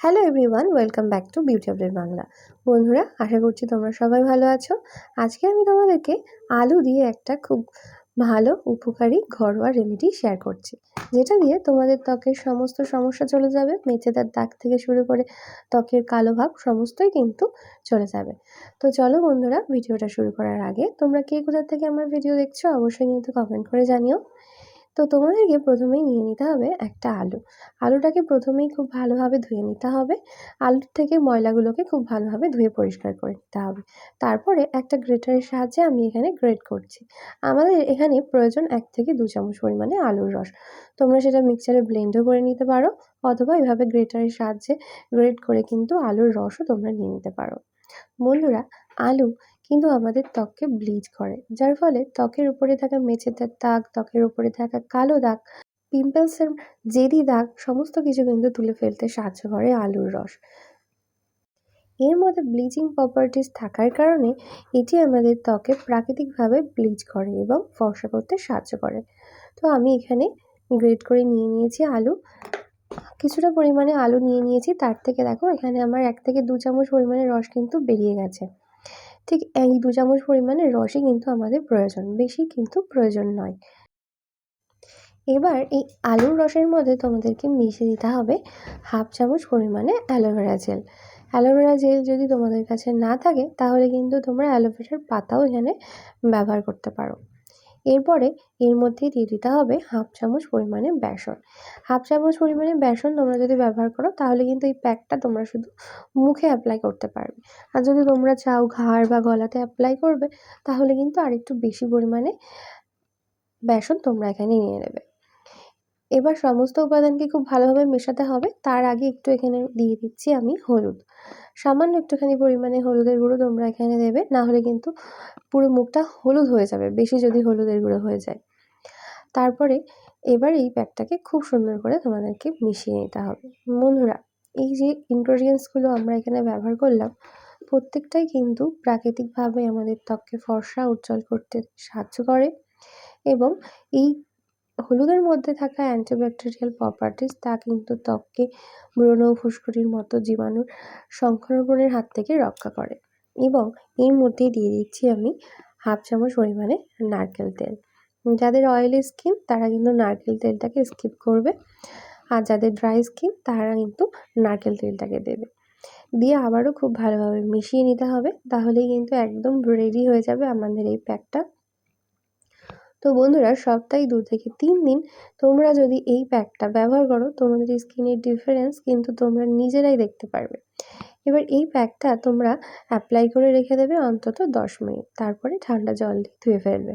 Hello everyone, welcome back to beauty update Bangla. বন্ধুরা, আশা করছি তোমরা সবাই ভালো আছো। আজকে আমি তোমাদেরকে আলু দিয়ে একটা খুব ভালো উপকারী ঘরোয়া রেমেডি শেয়ার করছি, যেটা দিয়ে তোমাদের ত্বকের সমস্ত সমস্যা চলে যাবে। মেচেদার দাগ থেকে শুরু করে ত্বকের কালো ভাব সমস্তই কিন্তু চলে যাবে। তো চলো বন্ধুরা, ভিডিওটা শুরু করার আগে তোমরা কে কোথা থেকে আমার ভিডিও দেখছো অবশ্যই কিন্তু কমেন্ট করে জানিও। তো তোমাদেরকে প্রথমেই নিয়ে নিতে হবে একটা আলু। আলুটাকে প্রথমেই খুব ভালোভাবে ধুয়ে নিতে হবে। আলুর থেকে ময়লাগুলোকে খুব ভালোভাবে ধুয়ে পরিষ্কার করে নিতে হবে। তারপরে একটা গ্রেটারের সাহায্যে আমি এখানে গ্রেট করছি। আমাদের এখানে প্রয়োজন 1 থেকে 2 চামচ পরিমাণে আলুর রস। তোমরা সেটা মিক্সচারে ব্লেন্ডও করে নিতে পারো, অথবা এভাবে গ্রেটারের সাহায্যে গ্রেট করে কিন্তু আলুর রসও তোমরা নিয়ে নিতে পারো। বন্ধুরা, আলু কিন্তু আমাদের ত্বককে ব্লিচ করে, যার ফলে ত্বকের উপরে থাকা মেচেদার দাগ, ত্বকের উপরে থাকা কালো দাগ, পিম্পলসের জেদি দাগ সমস্ত কিছু কিন্তু তুলে ফেলতে সাহায্য করে আলুর রস। এর মধ্যে ব্লিচিং প্রপার্টিস থাকার কারণে এটি আমাদের ত্বকে প্রাকৃতিকভাবে ব্লিচ করে এবং ফর্সা করতে সাহায্য করে। তো আমি এখানে গ্রেট করে নিয়ে নিয়েছি আলু। কিছুটা পরিমাণে আলু নিয়ে নিয়েছি, তার থেকে দেখো এখানে আমার 1 থেকে 2 চামচ পরিমাণে রস কিন্তু বেরিয়ে গেছে। ঠিক এই 2 চামচ পরিমাণে রসই কিন্তু আমাদের প্রয়োজন, বেশি কিন্তু প্রয়োজন নয়। এবার এই আলুর রসের মধ্যে তোমাদেরকে মিশিয়ে দিতে হবে 1/2 চামচ পরিমাণে অ্যালোভেরা জেল। অ্যালোভেরা জেল যদি তোমাদের কাছে না থাকে তাহলে কিন্তু তোমরা অ্যালোভেরার পাতাও এখানে ব্যবহার করতে পারো। এরপরে এর মধ্যে দিয়ে দিতে হবে 1/2 চামচ পরিমাণে বেসন। 1/2 চামচ পরিমাণে বেসন তোমরা যদি ব্যবহার করো তাহলে কিন্তু এই প্যাকটা তোমরা শুধু মুখে অ্যাপ্লাই করতে পারবে। আর যদি তোমরা চাও ঘাড় বা গলাতে অ্যাপ্লাই করবে তাহলে কিন্তু আরেকটু বেশি পরিমাণে বেসন তোমরা এখানে নিয়ে নেবে। এবার সমস্ত উপাদানকে খুব ভালোভাবে মেশাতে হবে। তার আগে একটু এখানে দিয়ে দিচ্ছি আমি হলুদ। সামান্য একটুখানি পরিমাণে হলুদের গুঁড়ো তোমরা এখানে দেবে, না হলে কিন্তু পুরো মুখটা হলুদ হয়ে যাবে, বেশি যদি হলুদের গুঁড়ো হয়ে যায়। তারপরে এবার এই প্যাকটাকে খুব সুন্দর করে তোমাদেরকে মিশিয়ে নিতে হবে। বন্ধুরা, এই যে ইনগ্রেডিয়েন্টসগুলো আমরা এখানে ব্যবহার করলাম, প্রত্যেকটাই কিন্তু প্রাকৃতিকভাবে আমাদের ত্বককে ফর্সা উজ্জ্বল করতে সাহায্য করে এবং এই হলুদের মধ্যে থাকা অ্যান্টিব্যাকটেরিয়াল প্রপার্টিস তা কিন্তু ত্বককে ব্রণ, ফুসকুড়ির মতো জীবাণুর সংক্রমণের হাত থেকে রক্ষা করে। এবং এর মধ্যে দিয়ে দিচ্ছি আমি 1/2 চামচ পরিমাণে নারকেল তেল। যাদের অয়েলি স্কিন তারা কিন্তু নারকেল তেলটাকে স্কিপ করবে, আর যাদের ড্রাই স্কিন তারা কিন্তু নারকেল তেলটাকে দেবে। দিয়ে আবারও খুব ভালোভাবে মিশিয়ে নিতে হবে, তাহলেই কিন্তু একদম রেডি হয়ে যাবে আমাদের এই প্যাকটা। তো বন্ধুরা, সপ্তাহে 2 থেকে 3 দিন তোমরা যদি এই প্যাকটা ব্যবহার করো, তোমাদের স্কিনের ডিফারেন্স কিন্তু তোমরা নিজেরাই দেখতে পারবে। এবার এই প্যাকটা তোমরা অ্যাপ্লাই করে রেখে দেবে অন্তত 10 মিনিট, তারপরে ঠান্ডা জল দিয়ে ধুয়ে ফেলবে।